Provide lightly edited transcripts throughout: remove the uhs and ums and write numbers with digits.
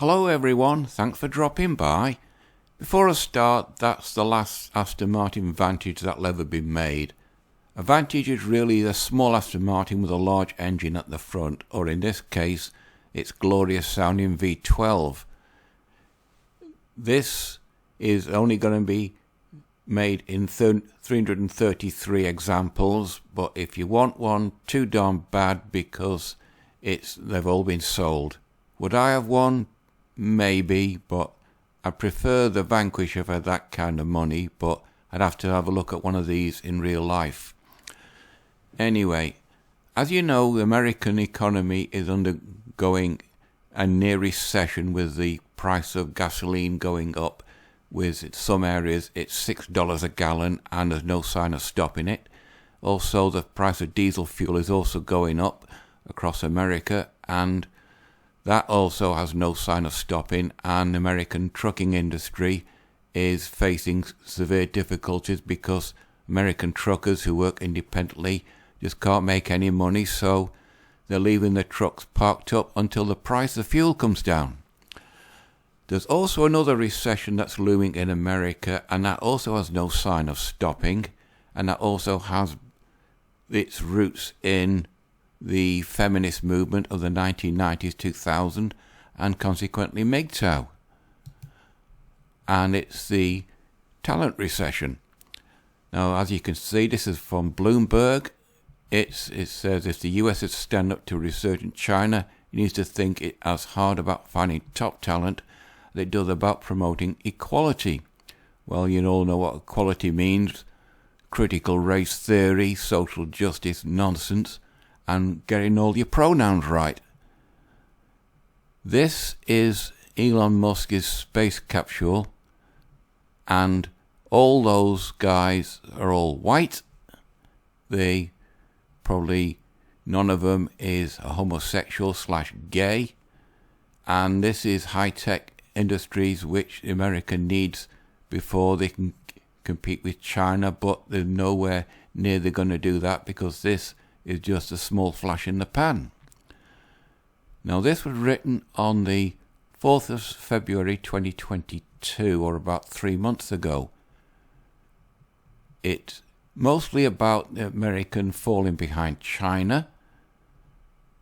Hello everyone, thanks for dropping by. Before I start, that's the last Aston Martin Vantage that'll ever be made. A Vantage is really a small Aston Martin with a large engine at the front, or in this case, its glorious sounding V12. This is only going to be made in 333 examples, but if you want one, too darn bad because they've all been sold. Would I have one? Maybe, but I prefer the Vanquish if I had that kind of money, but I'd have to have a look at one of these in real life. Anyway, as you know, the American economy is undergoing a near recession with the price of gasoline going up. With some areas it's $6 a gallon and there's no sign of stopping it. Also, the price of diesel fuel is also going up across America, and that also has no sign of stopping, and the American trucking industry is facing severe difficulties because American truckers who work independently just can't make any money, so they're leaving their trucks parked up until the price of fuel comes down. There's also another recession that's looming in America, and that also has no sign of stopping, and that also has its roots in the feminist movement of the 1990s, 2000, and consequently MGTOW. And it's the talent recession. Now, as you can see, this is from Bloomberg. It says if the US is to stand up to resurgent China, it needs to think as hard about finding top talent as it does about promoting equality. Well, you all know what equality means. Critical race theory, social justice nonsense, and getting all your pronouns right. This is Elon Musk's space capsule, and all those guys are all white. None of them is a homosexual / gay, and this is high-tech industries which America needs before they can compete with China, but they're nowhere near they're going to do that because this is just a small flash in the pan. Now, this was written on the 4th of February 2022, or about 3 months ago. It's mostly about the American falling behind China,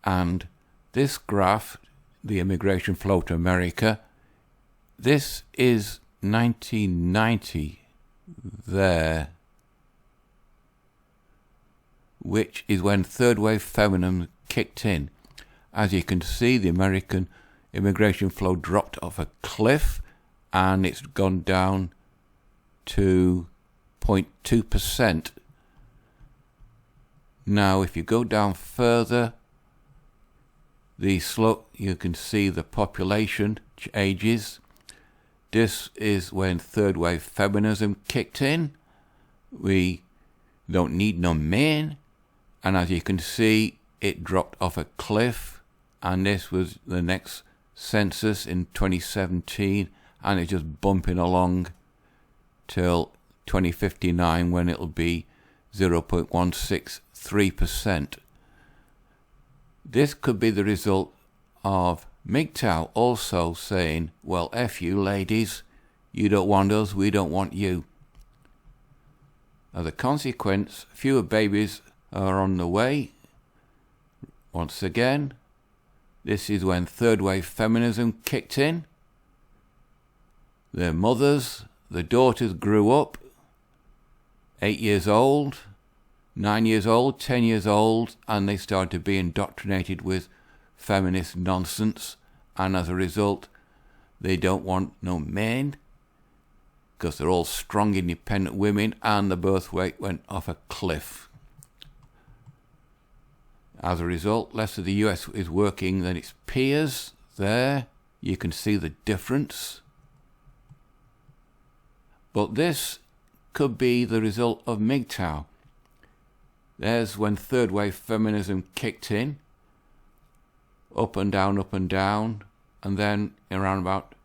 and this graph, the immigration flow to America, this is 1990 there, which is when third wave feminism kicked in. As you can see, the American immigration flow dropped off a cliff, and it's gone down to 0.2%. Now, if you go down further, the slope, you can see the population ages. This is when third wave feminism kicked in. We don't need no men. And as you can see, it dropped off a cliff. And this was the next census in 2017. And it's just bumping along till 2059 when it'll be 0.163%. This could be the result of MGTOW also saying, well, F you ladies, you don't want us, we don't want you. As a consequence, fewer babies are on the way. Once again, this is when third wave feminism kicked in. Their mothers, the daughters grew up, 8 years old, 9 years old, 10 years old, and they started to be indoctrinated with feminist nonsense, and as a result, they don't want no men, because they're all strong, independent women, and the birth rate went off a cliff. As a result, less of the US is working than its peers. There, you can see the difference. But this could be the result of MGTOW. There's when third wave feminism kicked in. Up and down, and then around about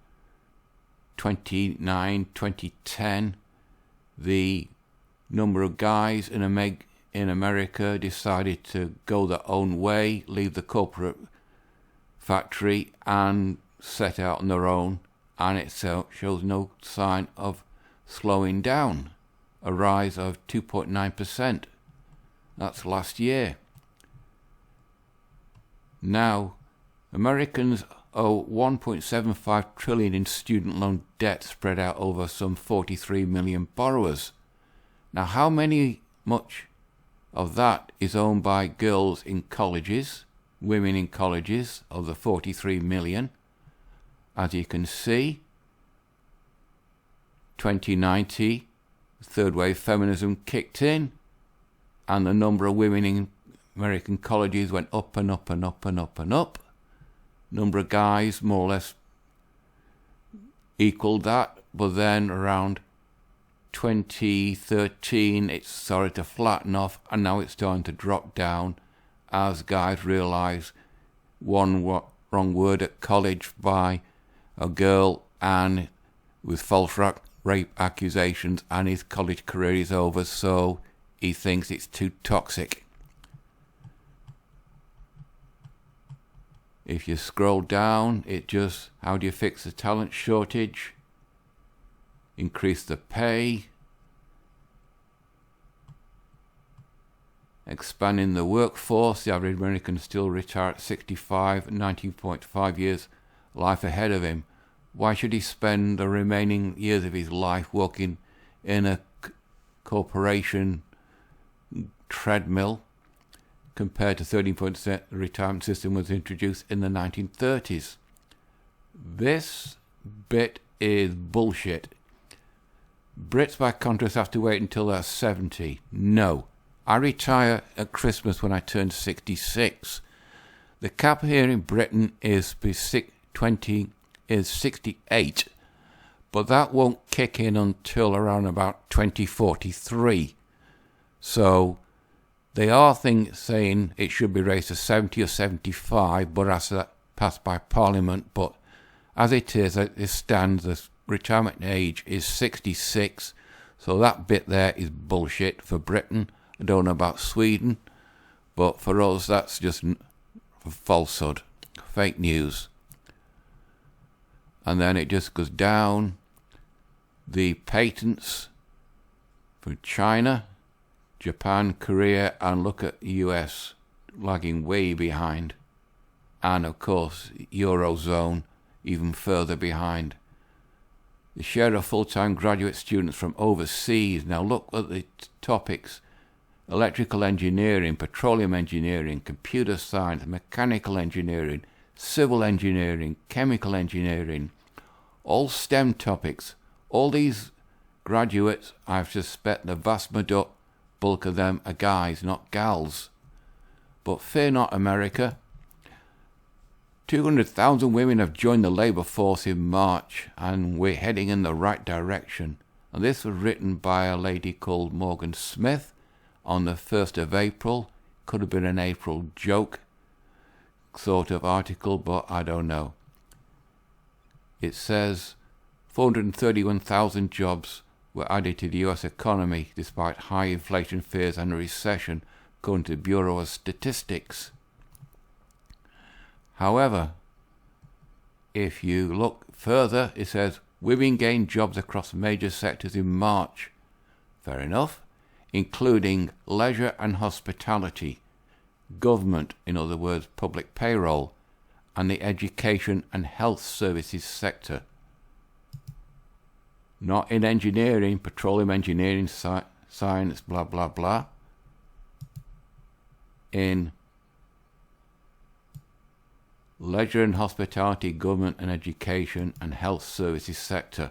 2010, the number of guys in America decided to go their own way, leave the corporate factory, and set out on their own, and it shows no sign of slowing down. A rise of 2.9%. That's last year. Now, Americans owe $1.75 trillion in student loan debt spread out over some 43 million borrowers. Now, how much of that is owned by girls in colleges, women in colleges, of the 43 million? As you can see, 2090, third wave feminism kicked in, and the number of women in American colleges went up and up and up and up and up. Number of guys more or less equaled that, but then around 2013 it started to flatten off, and now it's starting to drop down as guys realise one wrong word at college by a girl and with false rape accusations, and his college career is over, so he thinks it's too toxic. If you scroll down, it just, how do you fix the talent shortage? Increase the pay. Expanding the workforce. The average American still retire at 65, 19.5 years life ahead of him. Why should he spend the remaining years of his life working in a corporation treadmill compared to 13% the retirement system was introduced in the 1930s? This bit is bullshit. Brits, by contrast, have to wait until they're 70. No. I retire at Christmas when I turn 66. The cap here in Britain is 68, but that won't kick in until around about 2043. So they are saying it should be raised to 70 or 75, but has that passed by Parliament. But as it stands, the retirement age is 66, so that bit there is bullshit for Britain. I don't know about Sweden, but for us that's just falsehood, fake news. And then it just goes down. The patents for China, Japan, Korea, and look at the US lagging way behind. And of course, Eurozone even further behind. The share of full-time graduate students from overseas. Now look at the topics. Electrical engineering, petroleum engineering, computer science, mechanical engineering, civil engineering, chemical engineering, all STEM topics. All these graduates, I suspect the vast bulk of them are guys, not gals. But fear not, America. 200,000 women have joined the labour force in March, and we're heading in the right direction. And this was written by a lady called Morgan Smith on the 1st of April. Could have been an April joke sort of article, but I don't know. It says 431,000 jobs were added to the US economy despite high inflation fears and a recession, according to the Bureau of Statistics. However, if you look further, it says women gained jobs across major sectors in March. Fair enough. Including leisure and hospitality, government, in other words, public payroll, and the education and health services sector. Not in engineering, petroleum engineering, science, blah, blah, blah. In leisure and hospitality, government and education and health services sector.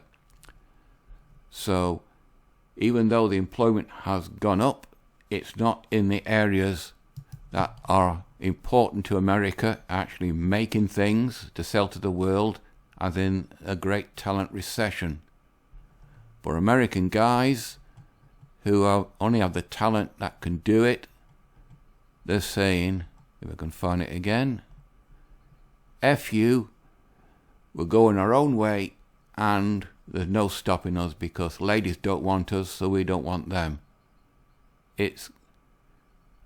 So, even though the employment has gone up, it's not in the areas that are important to America, actually making things to sell to the world, as in a great talent recession. For American guys who only have the talent that can do it, they're saying, if I can find it again, F you, we're going our own way, and there's no stopping us because ladies don't want us, so we don't want them. It's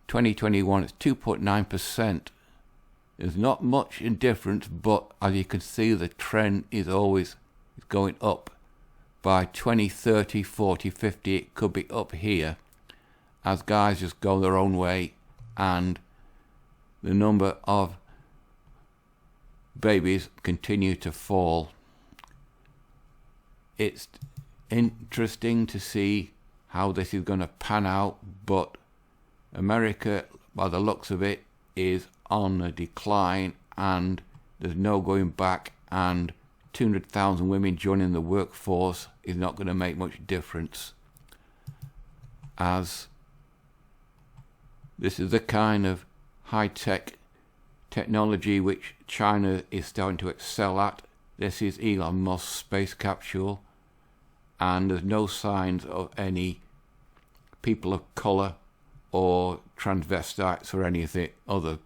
2021, it's 2.9%. There's not much in difference, but as you can see, the trend is always going up. By 20, 30, 40, 50, it could be up here as guys just go their own way and the number of babies continue to fall. It's interesting to see how this is going to pan out, but America, by the looks of it, is on a decline and there's no going back, and 200,000 women joining the workforce is not going to make much difference, as this is the kind of high-tech technology which China is starting to excel at. This is Elon Musk's space capsule, and there's no signs of any people of colour or transvestites or anything other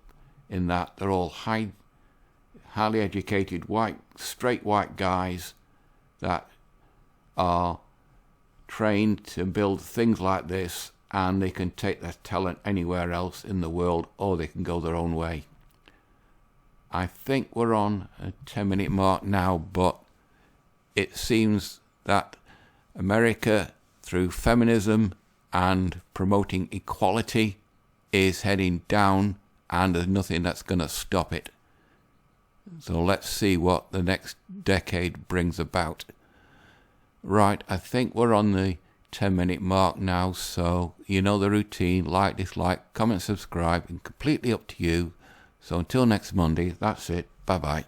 in that. They're all highly educated, straight white guys that are trained to build things like this, and they can take their talent anywhere else in the world, or they can go their own way. I think we're on a 10-minute mark now, but it seems that America, through feminism and promoting equality, is heading down, and there's nothing that's going to stop it. So let's see what the next decade brings about. Right, I think we're on the 10-minute mark now, so you know the routine. Like, dislike, comment, subscribe, and completely up to you. So until next Monday, that's it. Bye-bye.